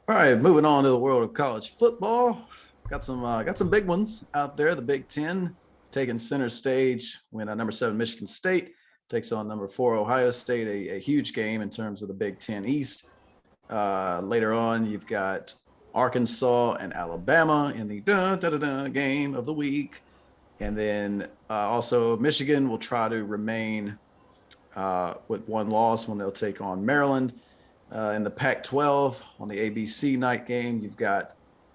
All right, moving on to the world of college football. Got some big ones out there. The Big Ten taking center stage when number 7 Michigan State takes on number 4 Ohio State. A huge game in terms of the Big Ten East. Later on, you've got Arkansas and Alabama in the game of the week, and then also Michigan will try to remain with one loss when they'll take on Maryland. In the Pac 12 on the ABC night game, you've got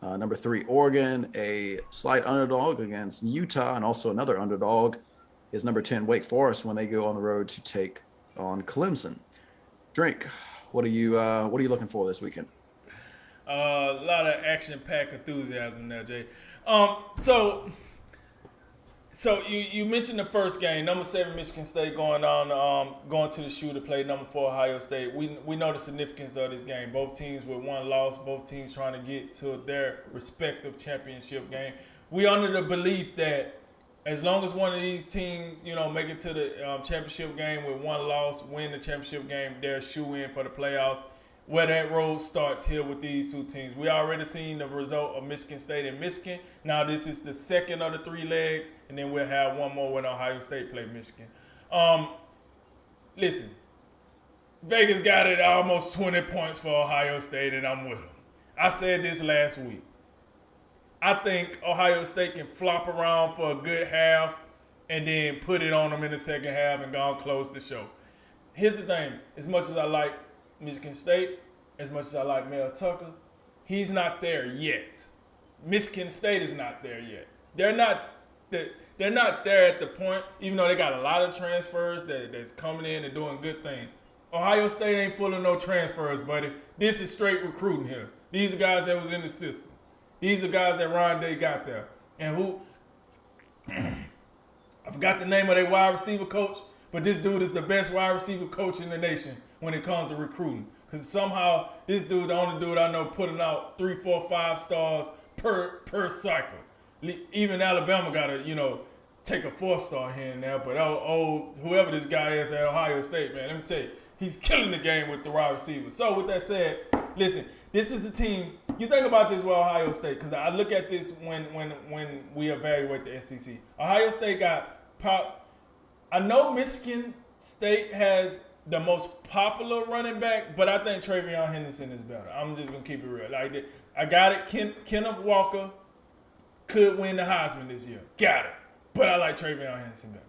number 3 Oregon, a slight underdog against Utah, and also another underdog is number 10 Wake Forest when they go on the road to take on Clemson. Drink, what are you looking for this weekend? A lot of action-packed enthusiasm there, Jay. So you mentioned the first game, number 7 Michigan State going to the shoe to play number 4 Ohio State. We know the significance of this game. Both teams with one loss, both teams trying to get to their respective championship game. We under the belief that as long as one of these teams, make it to the championship game with one loss, win the championship game, they're shoe in for the playoffs. Where that road starts here with these two teams. We already seen the result of Michigan State and Michigan. Now this is the second of the 3 legs, and then we'll have one more when Ohio State play Michigan. Listen, Vegas got it almost 20 points for Ohio State, and I'm with them. I said this last week. I think Ohio State can flop around for a good half and then put it on them in the second half and go and close the show. Here's the thing. As much as I like Michigan State, as much as I like Mel Tucker, he's not there yet. Michigan State is not there yet. They're not there at the point, even though they got a lot of transfers that's coming in and doing good things. Ohio State ain't full of no transfers, buddy. This is straight recruiting here. These are guys that was in the system. These are guys that Ron Day got there. And who I forgot the name of their wide receiver coach, but this dude is the best wide receiver coach in the nation when it comes to recruiting. Because somehow this dude, the only dude I know, putting out 3, 4, 5 stars per cycle. Even Alabama got to, take a 4-star here and there. But whoever this guy is at Ohio State, man, let me tell you, he's killing the game with the wide receivers. So with that said, listen, this is a team. You think about this with Ohio State, because I look at this when we evaluate the SEC. Ohio State got pop. I know Michigan State has the most popular running back, but I think Travion Henderson is better. I'm just gonna keep it real. I got it. Kenneth Walker could win the Heisman this year. Got it. But I like Travion Henderson better.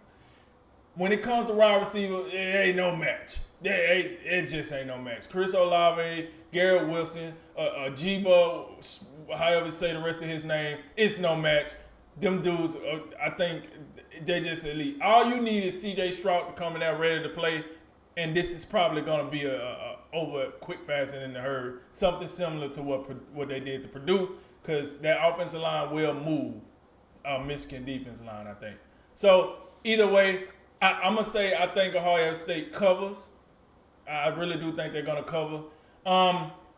When it comes to wide receiver, it ain't no match. It just ain't no match. Chris Olave, Garrett Wilson, Jibo, however you say the rest of his name, it's no match. Them dudes, I think they just elite. All you need is C.J. Stroud to come in there ready to play, and this is probably going to be a over quick, fast, and in the herd. Something similar to what they did to Purdue, because that offensive line will move Michigan defense line, I think. So either way, I'm going to say I think Ohio State covers. I really do think they're going to cover.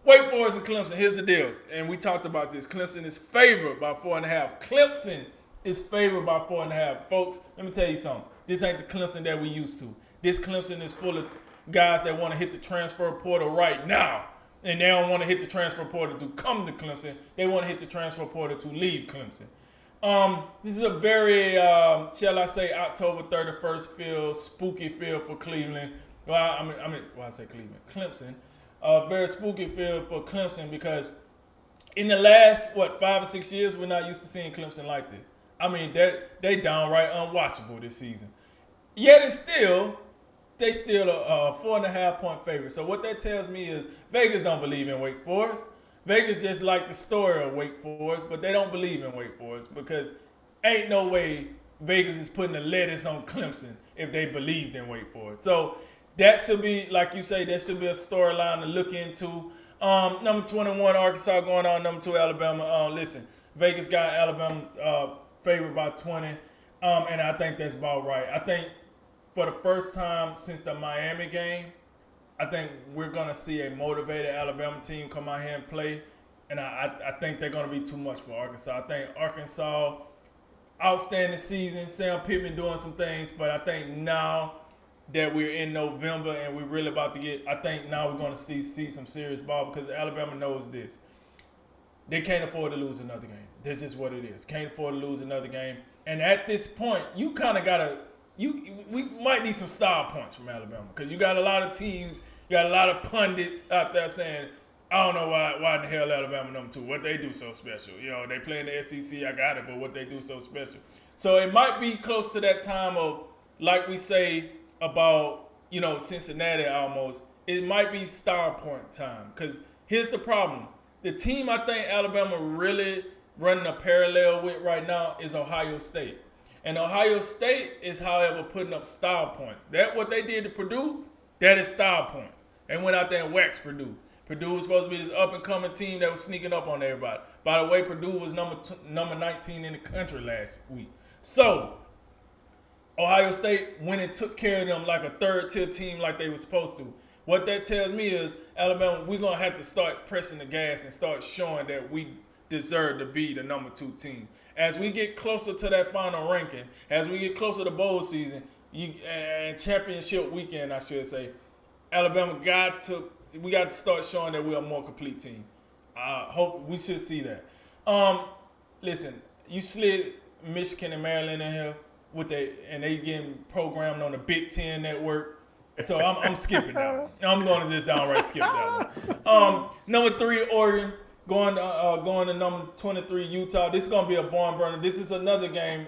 Wake Forest and Clemson, here's the deal. And we talked about this. Clemson is favored by 4.5. Clemson is favored by 4.5. Folks, let me tell you something. This ain't the Clemson that we used to. This Clemson is full of guys that want to hit the transfer portal right now. And they don't want to hit the transfer portal to come to Clemson. They want to hit the transfer portal to leave Clemson. This is a very, shall I say, October 31st feel, spooky feel for Cleveland. I say Cleveland? Clemson. Very spooky feel for Clemson because in the last, 5 or 6 years, we're not used to seeing Clemson like this. I mean, they downright unwatchable this season. Yet they still a 4.5 point favorite. So what that tells me is Vegas don't believe in Wake Forest. Vegas just like the story of Wake Forest, but they don't believe in Wake Forest because ain't no way Vegas is putting a lettuce on Clemson if they believed in Wake Forest. So that should be, like you say, that should be a storyline to look into. Number 21, Arkansas going on. Number 2, Alabama. Listen, Vegas got Alabama favored by 20, and I think that's about right. I think for the first time since the Miami game, I think we're going to see a motivated Alabama team come out here and play, and I think they're going to be too much for Arkansas. I think Arkansas, outstanding season, Sam Pittman doing some things, but I think now that we're in November and we're really about to get. I think now we're going to see some serious ball because Alabama knows this. They can't afford to lose another game. This is what it is. Can't afford to lose another game. And at this point, you kind of gotta. We might need some star points from Alabama because you got a lot of teams. You got a lot of pundits out there saying, I don't know why in the hell Alabama number 2. What they do so special? You know, they play in the SEC. I got it, but what they do so special? So it might be close to that time of, like we say about, you know, Cincinnati almost. It might be star point time because here's the problem. The team I think Alabama really running a parallel with right now is Ohio State. And Ohio State is, however, putting up style points. That what they did to Purdue, that is style points. They went out there and waxed Purdue. Purdue was supposed to be this up-and-coming team that was sneaking up on everybody. By the way, Purdue was number 19 in the country last week. So, Ohio State went and took care of them like a third-tier team like they were supposed to. What that tells me is, Alabama, we're going to have to start pressing the gas and start showing that we deserve to be the number 2 team. As we get closer to that final ranking, as we get closer to bowl season and championship weekend, I should say, Alabama we got to start showing that we're a more complete team. I hope we should see that. Listen, you slid Michigan and Maryland in here and they getting programmed on the Big Ten network. So I'm skipping that one. I'm going to just downright skip that one. Number 3, Oregon. Going to number 23, Utah. This is going to be a barn burner. This is another game,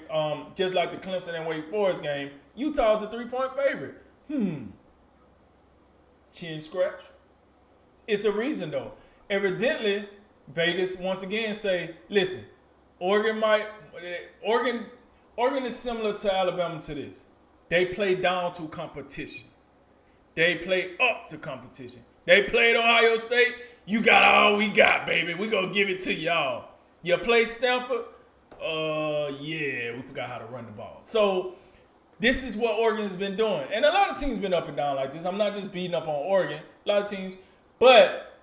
just like the Clemson and Wake Forest game. Utah's a 3-point favorite. Chin scratch. It's a reason, though. Evidently, Vegas, once again, say, listen, Oregon is similar to Alabama to this. They play down to competition. They play up to competition. They played Ohio State. You got all we got, baby. We gonna give it to y'all. You play Stanford? Yeah, we forgot how to run the ball. So this is what Oregon's been doing. And a lot of teams been up and down like this. I'm not just beating up on Oregon. A lot of teams. But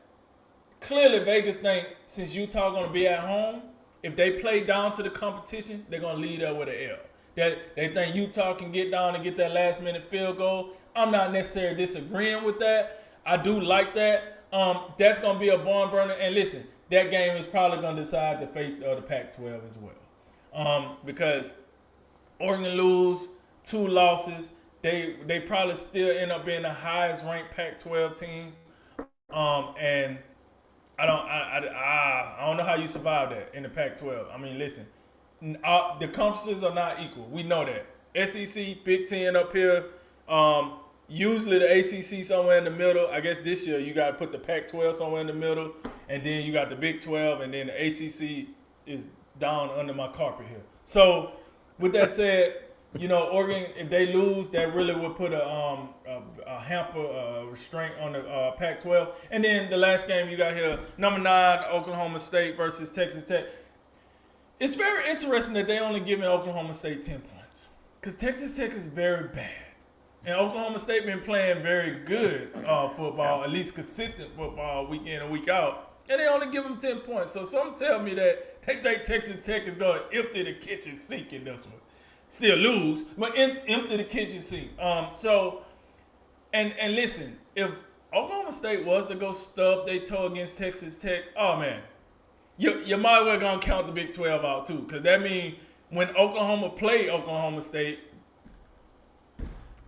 clearly Vegas think since Utah gonna be at home, if they play down to the competition, they're gonna lead up with an L. They think Utah can get down and get that last minute field goal. I'm not necessarily disagreeing with that. I do like that. That's going to be a barn burner. And listen, that game is probably going to decide the fate of the Pac-12 as well. Because Oregon lose 2 losses. They probably still end up being the highest ranked Pac-12 team. And I don't know how you survive that in the Pac-12. I mean, listen, the conferences are not equal. We know that. SEC, Big Ten up here. Usually the ACC somewhere in the middle. I guess this year you got to put the Pac-12 somewhere in the middle, and then you got the Big 12, and then the ACC is down under my carpet here. So with that said, you know, Oregon, if they lose, that really would put a hamper, a restraint on the Pac-12. And then the last game you got here, number 9, Oklahoma State versus Texas Tech. It's very interesting that they only giving Oklahoma State 10 points because Texas Tech is very bad. And Oklahoma State been playing very good football, at least consistent football, week in and week out. And they only give them 10 points. So some tell me that they think Texas Tech is going to empty the kitchen sink in this one. Still lose, but empty the kitchen sink. And listen, if Oklahoma State was to go stub their toe against Texas Tech, oh man, you might well gonna count the Big 12 out too, because that means when Oklahoma play Oklahoma State,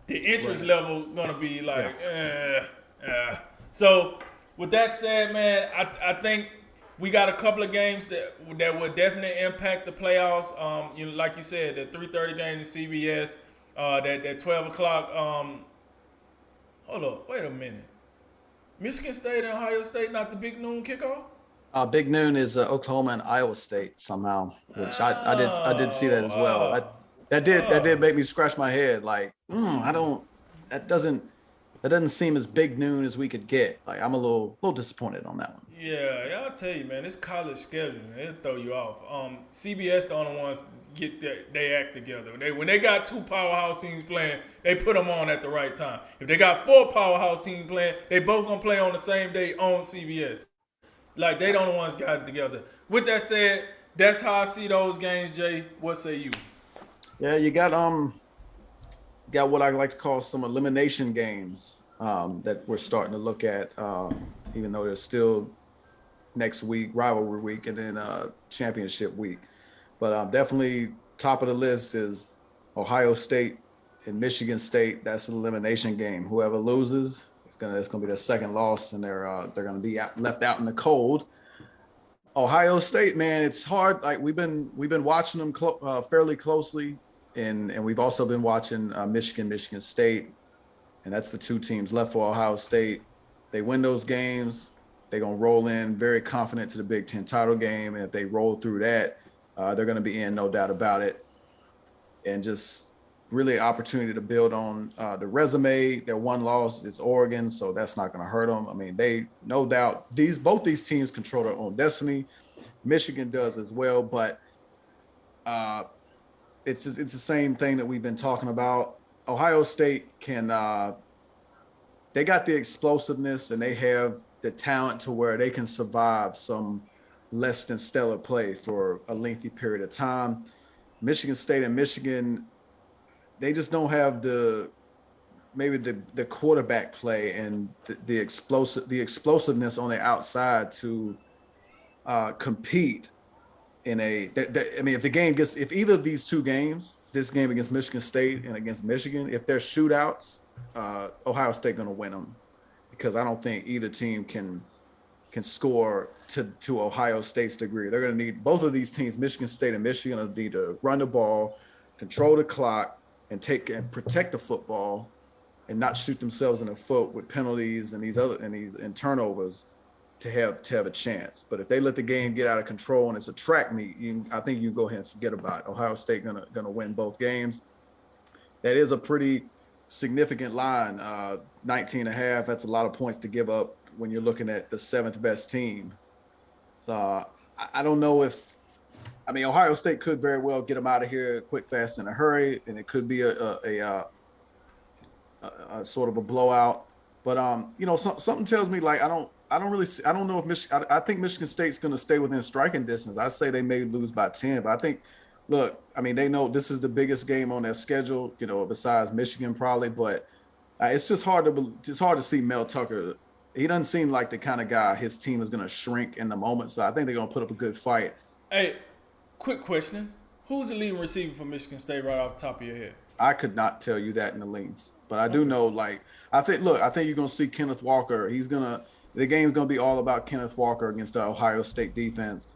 the interest level gonna be like, So with that said, man, I think we got a couple of games that would definitely impact the playoffs. You know, like you said, the 3:30 game in CBS, that 12 o'clock. Hold up, wait a minute. Michigan State and Ohio State not the big noon kickoff? Big noon is Oklahoma and Iowa State somehow, which I did see that as well. That did make me scratch my head. Like, that doesn't seem as big noon as we could get. Like, I'm a little disappointed on that one. Yeah, I'll tell you, man, it's college scheduling. It'll throw you off. CBS the only ones get they act together. When they got 2 powerhouse teams playing, they put them on at the right time. If they got 4 powerhouse teams playing, they both gonna play on the same day on CBS. Like, they the only ones got it together. With that said, that's how I see those games, Jay. What say you? Yeah, you got got what I like to call some elimination games that we're starting to look at, even though there's still next week, rivalry week, and then championship week. But definitely top of the list is Ohio State and Michigan State. That's an elimination game. Whoever loses, it's gonna be their second loss, and they're gonna be left out in the cold. Ohio State, man, it's hard. Like we've been watching them fairly closely, and we've also been watching Michigan State, and that's the two teams left for Ohio State. They win those games, they're gonna roll in very confident to the Big Ten title game, and if they roll through that, they're gonna be in, no doubt about it. And just really an opportunity to build on the resume. Their one loss is Oregon, so that's not going to hurt them. I mean, they no doubt both these teams control their own destiny. Michigan does as well, but it's the same thing that we've been talking about. Ohio State can they got the explosiveness and they have the talent to where they can survive some less than stellar play for a lengthy period of time. Michigan State and Michigan, they just don't have maybe the quarterback play and the explosiveness on the outside to compete in I mean, if either of these two games, this game against Michigan State and against Michigan, if they're shootouts, Ohio State going to win them, because I don't think either team can score to Ohio State's degree. They're going to need both of these teams, Michigan State and Michigan, need to run the ball, control the clock, and protect the football, and not shoot themselves in the foot with penalties and turnovers to have a chance. But if they let the game get out of control and it's a track meet, I think you go ahead and forget about it. Ohio State gonna win both games. That is a pretty significant line, 19.5. That's a lot of points to give up when you're looking at the seventh best team. So I don't know I mean, Ohio State could very well get them out of here quick, fast, in a hurry, and it could be a sort of a blowout. But something tells me, like, I don't know if Michigan. I think Michigan State's going to stay within striking distance. I say they may lose by 10, but I think, look, I mean, they know this is the biggest game on their schedule, besides Michigan probably. But it's just hard to see Mel Tucker. He doesn't seem like the kind of guy his team is going to shrink in the moment. So I think they're going to put up a good fight. Hey, quick question. Who's the leading receiver for Michigan State right off the top of your head? I could not tell you that in the leagues, but I do know, like, I think you're going to see Kenneth Walker. The game's going to be all about Kenneth Walker against the Ohio State defense.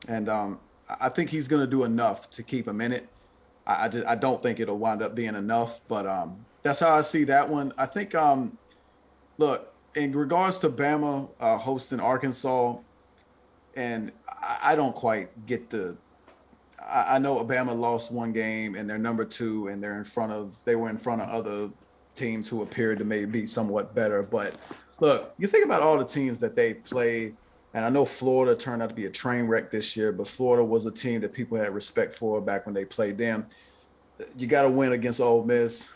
And I think he's going to do enough to keep him in it. I don't think it'll wind up being enough, but that's how I see that one. I think, look, in regards to Bama hosting Arkansas, and I don't quite get I know Alabama lost one game and they're number 2 and they were in front of other teams who appeared to maybe be somewhat better. But look, you think about all the teams that they played, and I know Florida turned out to be a train wreck this year, but Florida was a team that people had respect for back when they played them. You got to win against Ole Miss,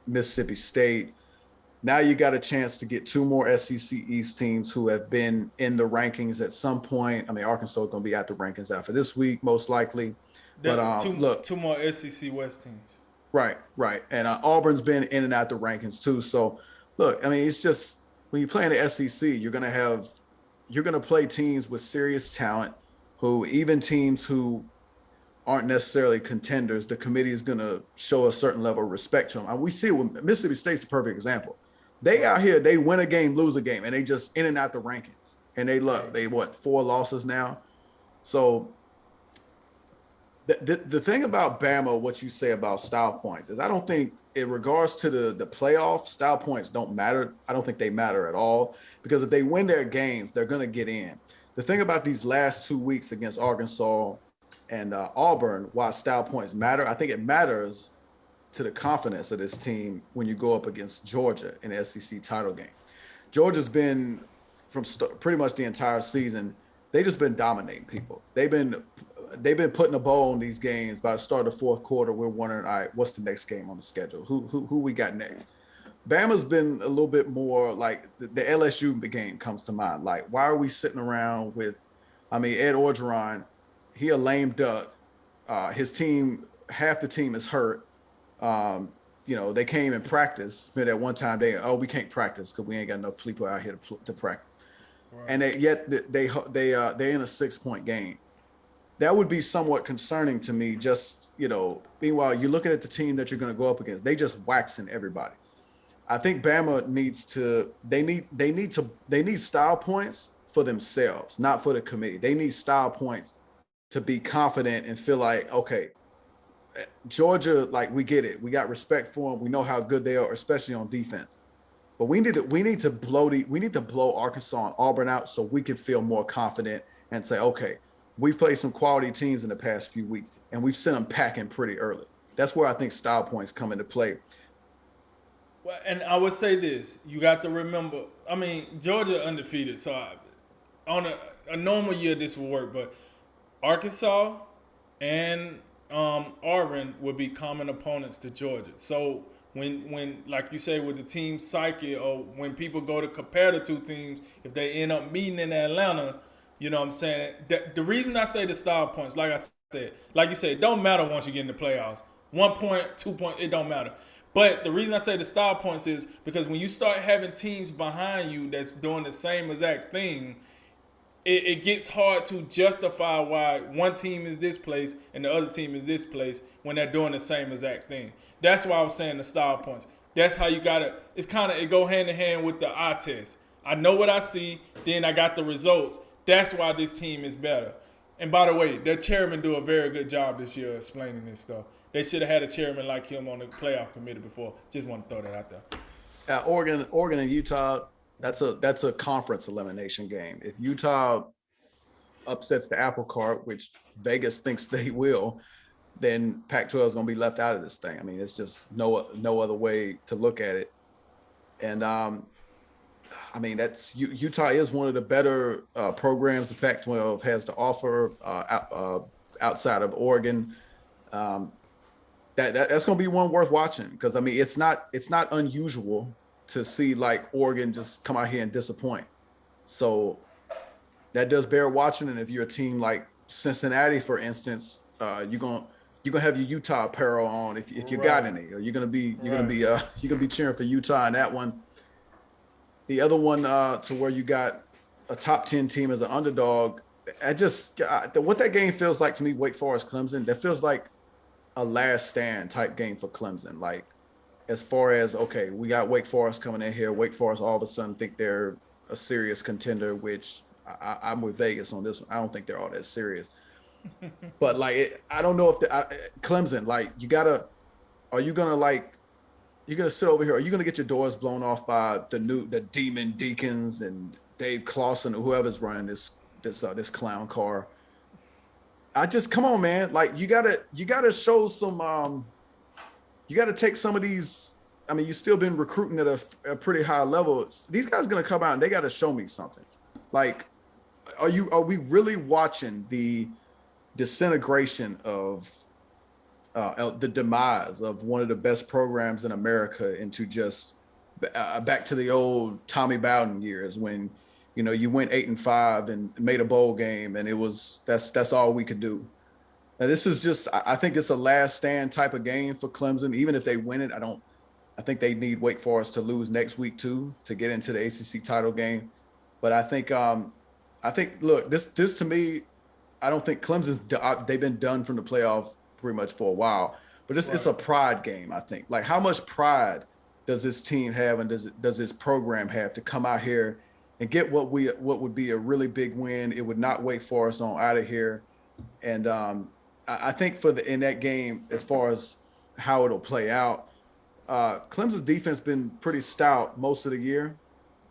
Mississippi State. Now you got a chance to get 2 more SEC East teams who have been in the rankings at some point. I mean, Arkansas is going to be at the rankings after this week, most likely. But two more SEC West teams. Right. And Auburn's been in and out the rankings too. So, look, I mean, it's just when you play in the SEC, you're going to play teams with serious talent, even teams who aren't necessarily contenders, the committee is going to show a certain level of respect to them. And we see it with Mississippi State's the perfect example. They out here, they win a game, lose a game, and they just in and out the rankings. And they 4 losses now. So the thing about Bama, what you say about style points, is I don't think in regards to the playoff, style points don't matter. I don't think they matter at all, because if they win their games, they're going to get in. The thing about these last 2 weeks against Arkansas and Auburn, why style points matter, I think it matters to the confidence of this team when you go up against Georgia in the SEC title game. Georgia's been, from pretty much the entire season, they just been dominating people. They've been putting a bow on these games. By the start of the fourth quarter, we're wondering, all right, what's the next game on the schedule? Who we got next? Bama's been a little bit more like the LSU game comes to mind. Like, why are we sitting around with, Ed Orgeron, he a lame duck. His team, half the team is hurt. they came and practice. But at one time, we can't practice because we ain't got enough people out here to practice. Right. And yet they're in a 6-point game. That would be somewhat concerning to me. Just meanwhile, you're looking at the team that you're going to go up against. They just waxing everybody. I think Bama needs to. They need style points for themselves, not for the committee. They need style points to be confident and feel like, okay, Georgia, like, we get it. We got respect for them. We know how good they are, especially on defense. But we need to blow Arkansas and Auburn out so we can feel more confident and say, okay, we've played some quality teams in the past few weeks and we've sent them packing pretty early. That's where I think style points come into play. Well, and I would say this: you got to remember. I mean, Georgia undefeated, so on a normal year this will work. But Arkansas and Auburn would be common opponents to Georgia. So when like you say with the team psyche, or when people go to compare the two teams, if they end up meeting in Atlanta, you know what I'm saying? The reason I say the style points, like you said, it don't matter once you get in the playoffs. 1 point, 2 point, it don't matter. But the reason I say the style points is because when you start having teams behind you that's doing the same exact thing, it gets hard to justify why one team is this place and the other team is this place when they're doing the same exact thing. That's why I was saying the style points. That's how you got to – it go hand in hand with the eye test. I know what I see, then I got the results. That's why this team is better. And by the way, their chairman do a very good job this year explaining this stuff. They should have had a chairman like him on the playoff committee before. Just want to throw that out there. Oregon and Utah, that's a conference elimination game. If Utah upsets the apple cart, which Vegas thinks they will, then Pac-12 is going to be left out of this thing. I mean, it's just no other way to look at it. And I mean, Utah is one of the better programs the Pac-12 has to offer outside of Oregon. That's going to be one worth watching because I mean it's not unusual to see like Oregon just come out here and disappoint. So that does bear watching. And if you're a team like Cincinnati, for instance, you're gonna have your Utah apparel on if you got any, or you're gonna be cheering for Utah in that one. The other one to where you got a top 10 team as an underdog. What that game feels like to me, Wake Forest Clemson, that feels like a last stand type game for Clemson. Like, as far as, okay, we got Wake Forest coming in here. Wake Forest all of a sudden think they're a serious contender, which I'm with Vegas on this one. I don't think they're all that serious. But like, I don't know if Clemson, like, are you gonna sit over here? Are you gonna get your doors blown off by the Demon Deacons and Dave Clawson or whoever's running this clown car? Come on, man. Like, you gotta show some. You gotta take some of these. I mean, you've still been recruiting at a pretty high level. These guys are gonna come out and they gotta show me something. Like, are we really watching the disintegration of the demise of one of the best programs in America into just back to the old Tommy Bowden years when, you went 8-5 and made a bowl game and that's all we could do. Now this is just, I think it's a last stand type of game for Clemson. Even if they win it, I think they need Wake Forest to lose next week too to get into the ACC title game. But I think look, this to me, I don't think Clemson's they've been done from the playoff pretty much for a while, but it's a pride game. I think, like, how much pride does this team have and does this program have to come out here and get what would be a really big win? It would knock Wake Forest on out of here. And I think in that game, as far as how it'll play out, Clemson's defense been pretty stout most of the year.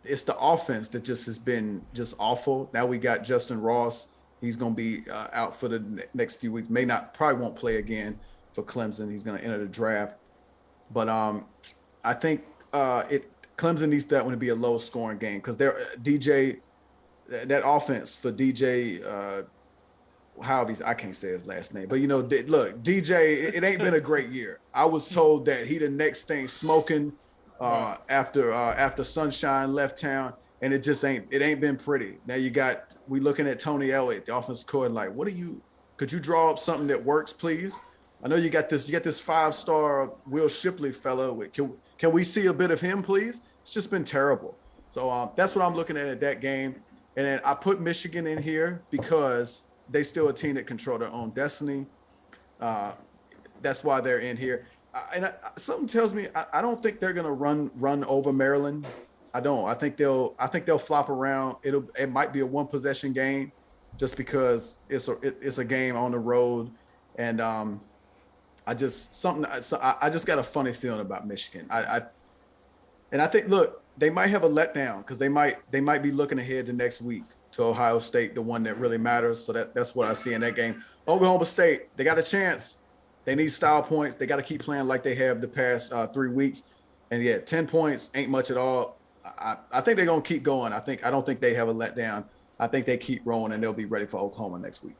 It's the offense that just has been just awful. Now we got Justin Ross. He's going to be out for the next few weeks. Probably won't play again for Clemson. He's going to enter the draft. But I think Clemson needs that one to be a low scoring game because that offense for DJ, I can't say his last name, but look, DJ, it ain't been a great year. I was told that he the next thing smoking after Sunshine left town. And it ain't been pretty. Now we looking at Tony Elliott, the offensive coordinator, like, could you draw up something that works, please? I know you got this 5-star Will Shipley fellow. Can we see a bit of him, please? It's just been terrible. So that's what I'm looking at that game. And then I put Michigan in here because they still a team that control their own destiny. That's why they're in here. Something tells me I don't think they're gonna run over Maryland. I don't. I think they'll flop around. It might be a 1-possession game, just because it's a game on the road, and I just got a funny feeling about Michigan. I think, look, they might have a letdown because they might be looking ahead to next week to Ohio State, the one that really matters. So that's what I see in that game. Oklahoma State, they got a chance. They need style points. They got to keep playing like they have the past 3 weeks. And yeah, 10 points ain't much at all. I think they're gonna keep going. I don't think they have a letdown. I think they keep rolling and they'll be ready for Oklahoma next week.